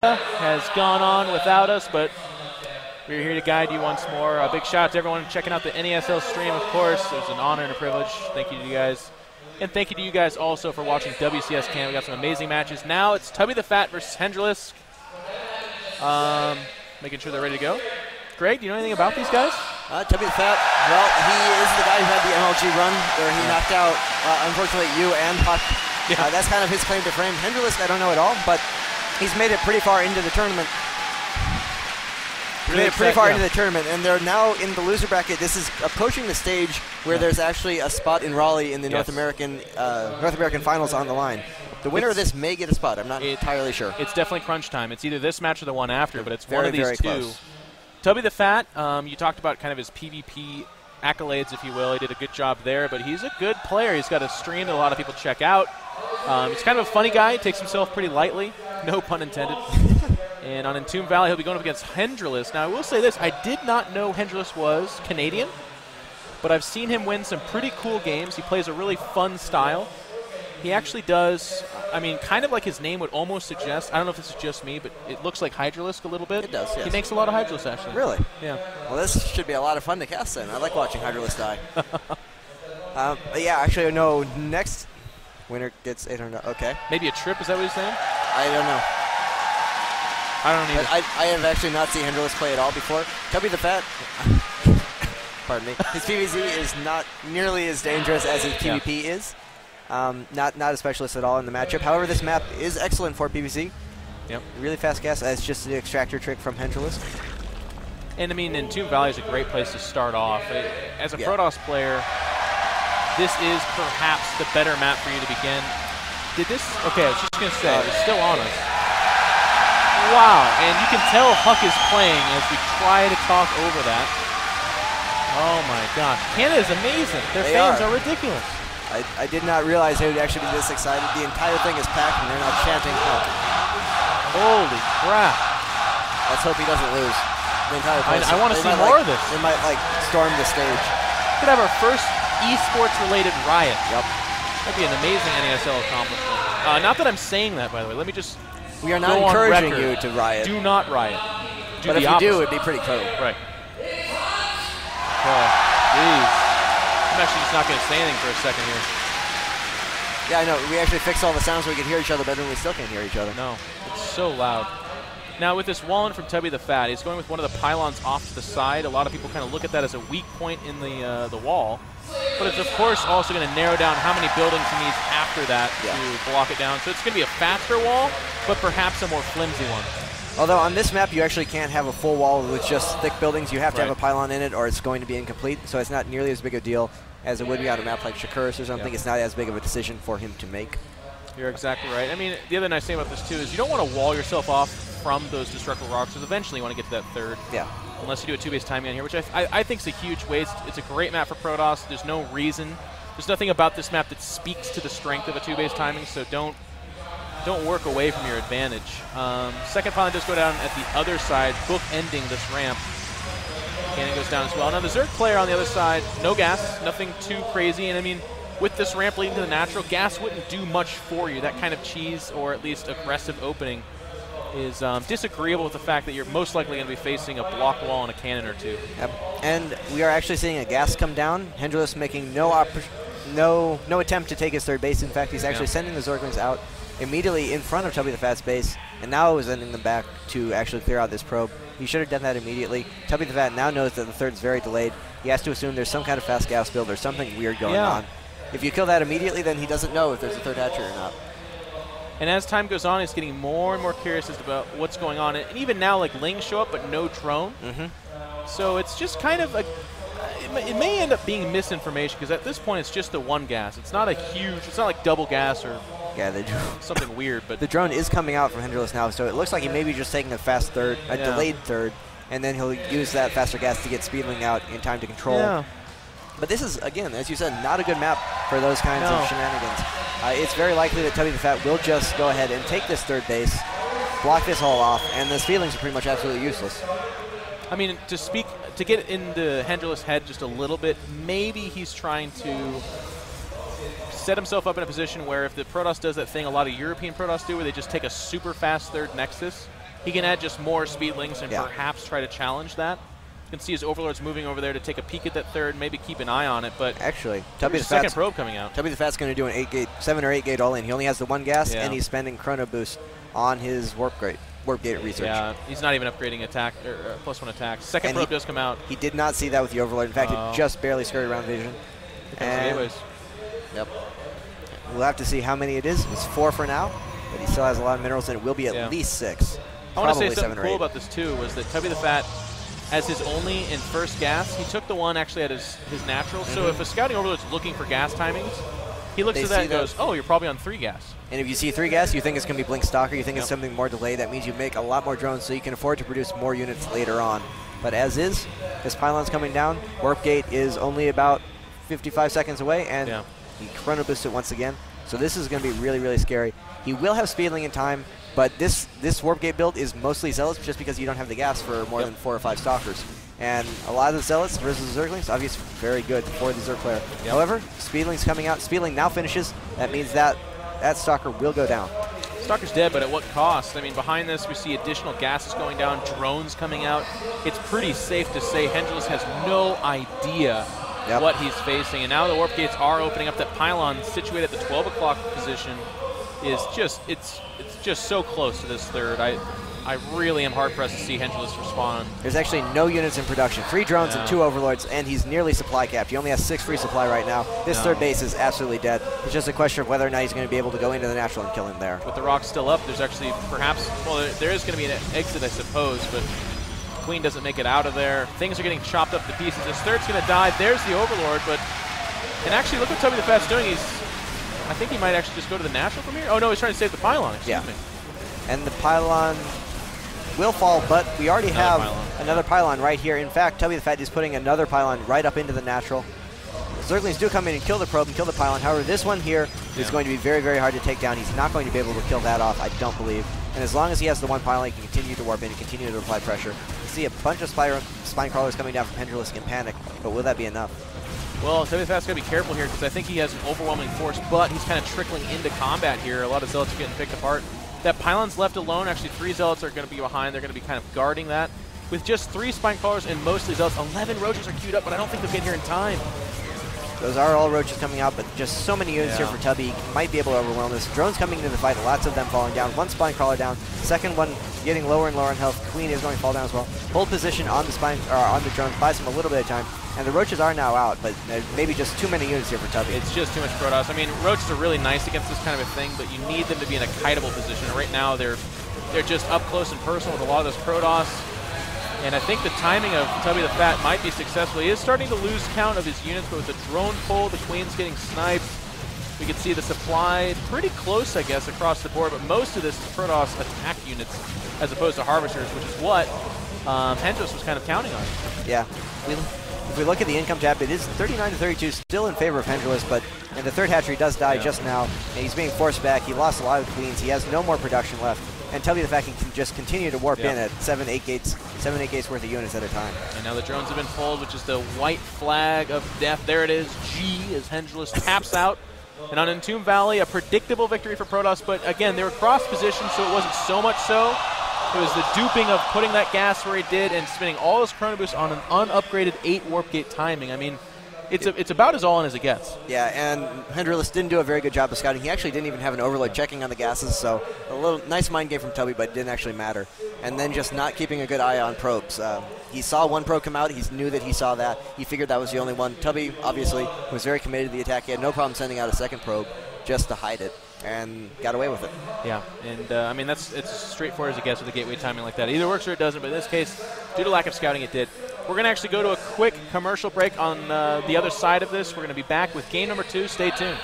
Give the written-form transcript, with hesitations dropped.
has gone on without us, but we're here to guide you once more. A big shout out to everyone checking out the NASL stream, of course. It was an honor and a privilege. Thank you to you guys. And thank you to you guys also for watching WCS Camp. We got some amazing matches. Now it's Tubbythefat versus Hendralisk. Making sure they're ready to go. Greg, do you know anything about these guys? Tubbythefat, well, he is the guy who had the MLG run where he knocked out, unfortunately, you and Puck. Yeah. That's kind of his claim to fame. Hendralisk, I don't know at all, but he's made it pretty far into the tournament. Into the tournament, and they're now in the loser bracket. This is approaching the stage where there's actually a spot in Raleigh in the North American finals on the line. The winner of this may get a spot. I'm not entirely sure. It's definitely crunch time. It's either this match or the one after, but it's very, one of these very two. Close. Tubbythefat, you talked about kind of his PvP accolades, if you will. He did a good job there, but he's a good player. He's got a stream that a lot of people check out. He's kind of a funny guy. He takes himself pretty lightly. No pun intended. And on Entomb Valley, he'll be going up against Hendralisk. Now, I will say this. I did not know Hendralisk was Canadian, but I've seen him win some pretty cool games. He plays a really fun style. He actually does, I mean, kind of like his name would almost suggest. I don't know if this is just me, but it looks like Hydralisk a little bit. It does, yes. He makes a lot of Hydralisk, actually. Really? Yeah. Well, this should be a lot of fun to cast then. I like watching Hydralisk die. Yeah, actually, no. Next winner gets 800. Okay. Maybe a trip, is that what he's saying? I don't know. I don't either. I have actually not seen Hendralisk play at all before. Tubbythefat, pardon me, his PvZ is not nearly as dangerous as his PvP is. Not a specialist at all in the matchup. However, this map is excellent for PvZ. Yep. Really fast gas. It's just the extractor trick from Hendralisk. And I mean, Entomb Valley is a great place to start off. As a Protoss player, this is perhaps the better map for you to begin. Did this? Okay, I was just going to say, it's still on us. Wow, and you can tell Huck is playing as we try to talk over that. Oh my gosh, Canada's amazing. Their fans are ridiculous. I did not realize they would actually be this excited. The entire thing is packed and they're now chanting Huck. Holy crap. Let's hope he doesn't lose. The entire place. I want to see more of this. They might storm the stage. We could have our first esports related riot. Yep. That'd be an amazing NASL accomplishment. Not that I'm saying that, by the way. Let me just We are not encouraging you to riot. Do not riot. But if you do, it'd be pretty cool. Right. Oh, jeez. I'm actually just not going to say anything for a second here. Yeah, I know. We actually fixed all the sounds so we can hear each other better, and we still can't hear each other. No, it's so loud. Now, with this wall-in from Tubbythefat, he's going with one of the pylons off to the side. A lot of people kind of look at that as a weak point in the wall. But it's, of course, also going to narrow down how many buildings he needs after that to block it down. So it's going to be a faster wall, but perhaps a more flimsy one. Although on this map, you actually can't have a full wall with just thick buildings. You have to have a pylon in it, or it's going to be incomplete. So it's not nearly as big a deal as it would be on a map like Shakuris or something. It's not as big of a decision for him to make. You're exactly right. I mean, the other nice thing about this, too, is you don't want to wall yourself off from those destructible rocks, because eventually you want to get to that third. Yeah. Unless you do a two-base timing on here, which I think is a huge waste. It's a great map for Protoss. There's no reason. There's nothing about this map that speaks to the strength of a two-base timing, so don't work away from your advantage. Second pylon does go down at the other side, book-ending this ramp. Cannon goes down as well. Now the Zerg player on the other side, no gas, nothing too crazy. And I mean, with this ramp leading to the natural, gas wouldn't do much for you. That kind of cheese, or at least aggressive opening, is disagreeable with the fact that you're most likely going to be facing a block wall and a cannon or two. Yep. And we are actually seeing a gas come down. Hendralisk making no attempt to take his third base. In fact, he's actually sending the Zerglings out immediately in front of Tubbythefat's base, and now is sending them back to actually clear out this probe. He should have done that immediately. Tubbythefat now knows that the third is very delayed. He has to assume there's some kind of fast gas build or something weird going on. If you kill that immediately, then he doesn't know if there's a third hatcher or not. And as time goes on, he's getting more and more curious as about what's going on. And even now, like, Lings show up, but no drone. So it's just kind of it may end up being misinformation, because at this point it's just the one gas. It's not a huge, it's not like double gas or something weird. But the drone is coming out from Hendralisk now, so it looks like he may be just taking a fast third, a delayed third, and then he'll use that faster gas to get Speedling out in time to control. But this is, again, as you said, not a good map for those kinds of shenanigans. It's very likely that Tubbythefat will just go ahead and take this third base, block this all off, and those feelings are pretty much absolutely useless. I mean, to get into Hendralisk's head just a little bit, maybe he's trying to set himself up in a position where if the Protoss does that thing a lot of European Protoss do, where they just take a super fast third Nexus, he can add just more speedlings and perhaps try to challenge that. You can see his Overlord's moving over there to take a peek at that third, maybe keep an eye on it. But actually, second probe coming out. Tubbythefat's going to do an 7 or 8 gate all in. He only has the 1 gas, and he's spending Chrono Boost on his warp gate research. Yeah, he's not even upgrading attack or +1 attack. Second probe does come out. He did not see that with the Overlord. In fact, it just barely skirted around vision. Gateways. Yep. We'll have to see how many it is. It's 4 for now, but he still has a lot of minerals, and it will be at least 6. I want to say something cool about this too was that Tubbythefat, as his only in first gas, he took the one actually at his natural. So if a scouting Overlord's looking for gas timings, he looks at that and goes, oh, you're probably on 3 gas. And if you see 3 gas, you think it's going to be Blink Stalker, you think it's something more delayed. That means you make a lot more drones so you can afford to produce more units later on. But as is, this pylon's coming down. Warp Gate is only about 55 seconds away, and he Chrono Boosts it once again. So this is going to be really, really scary. He will have Speedling in time, but this Warp Gate build is mostly Zealots just because you don't have the gas for more than 4 or 5 Stalkers. And a lot of the Zealots versus the Zerglings, obviously very good for the Zerg player. However, Speedling's coming out. Speedling now finishes. That means that Stalker will go down. Stalker's dead, but at what cost? I mean, behind this, we see additional gases going down, drones coming out. It's pretty safe to say Hendralisk has no idea what he's facing. And now the Warp Gates are opening up. That pylon situated at the 12 o'clock position is just, it's just so close to this third. I really am hard-pressed to see Hendralisk respond. There's actually no units in production. 3 drones and 2 Overlords, and he's nearly supply capped. He only has 6 free supply right now. This third base is absolutely dead. It's just a question of whether or not he's going to be able to go into the natural and kill him there. With the rock still up, there's actually perhaps, well, there is going to be an exit, I suppose, but Queen doesn't make it out of there. Things are getting chopped up to pieces. This third's going to die. There's the Overlord, but, and actually, look what Tubbythefat doing. I think he might actually just go to the natural from here. Oh, no, he's trying to save the pylon, excuse me. And the pylon will fall, but we already have another pylon right here. In fact, Tubbythefat is putting another pylon right up into the natural. Zerglings do come in and kill the probe and kill the pylon. However, this one here is going to be very, very hard to take down. He's not going to be able to kill that off, I don't believe. And as long as he has the 1 pylon, he can continue to warp in and continue to apply pressure. You see a bunch of spine crawlers coming down from Hendralisk in panic, but will that be enough? Well, Tubbythefat's got to be careful here because I think he has an overwhelming force, but he's kind of trickling into combat here. A lot of Zealots are getting picked apart. That pylon's left alone. Actually, 3 Zealots are going to be behind. They're going to be kind of guarding that. With just 3 spine crawlers and mostly Zealots, 11 Roaches are queued up, but I don't think they'll get here in time. Those are all Roaches coming out, but just so many units here for Tubby. He might be able to overwhelm this. Drones coming into the fight, lots of them falling down. 1 spine crawler down, second one getting lower and lower in health. Queen is going to fall down as well. Hold position on the spine, or on the drones, buys him a little bit of time. And the Roaches are now out, but maybe just too many units here for Tubby. It's just too much Protoss. I mean, Roaches are really nice against this kind of a thing, but you need them to be in a kiteable position. And right now, they're just up close and personal with a lot of this Protoss. And I think the timing of Tubbythefat might be successful. He is starting to lose count of his units, but with the drone pull, the Queen's getting sniped. We can see the supply pretty close, I guess, across the board, but most of this is Protoss attack units as opposed to Harvesters, which is what Hendralisk was kind of counting on. Yeah. If we look at the income tab, it is 39-32, still in favor of Hendralisk, but and the third hatchery does die just now. And he's being forced back. He lost a lot of Queens. He has no more production left. And Tubbythefat can just continue to warp in at 7-8 gates worth of units at a time. And now the drones have been pulled, which is the white flag of death. There it is, G, as Hendralisk taps out. And on Entomb Valley, a predictable victory for Protoss, but again, they were cross-positioned, so it wasn't so much so. It was the duping of putting that gas where he did and spending all his Chrono Boost on an unupgraded 8 Warp Gate timing. I mean, it's about as all in as it gets. Yeah, and Hendralisk didn't do a very good job of scouting. He actually didn't even have an Overlord checking on the gases, so a little nice mind game from Tubby, but it didn't actually matter. And then just not keeping a good eye on probes. He saw 1 probe come out. He knew that he saw that. He figured that was the only one. Tubby, obviously, was very committed to the attack. He had no problem sending out a 2nd probe just to hide it, and got away with it. Yeah, and I mean, it's straightforward as it gets with the gateway timing like that. It either works or it doesn't, but in this case, due to lack of scouting, it did. We're going to actually go to a quick commercial break on the other side of this. We're going to be back with game number 2. Stay tuned.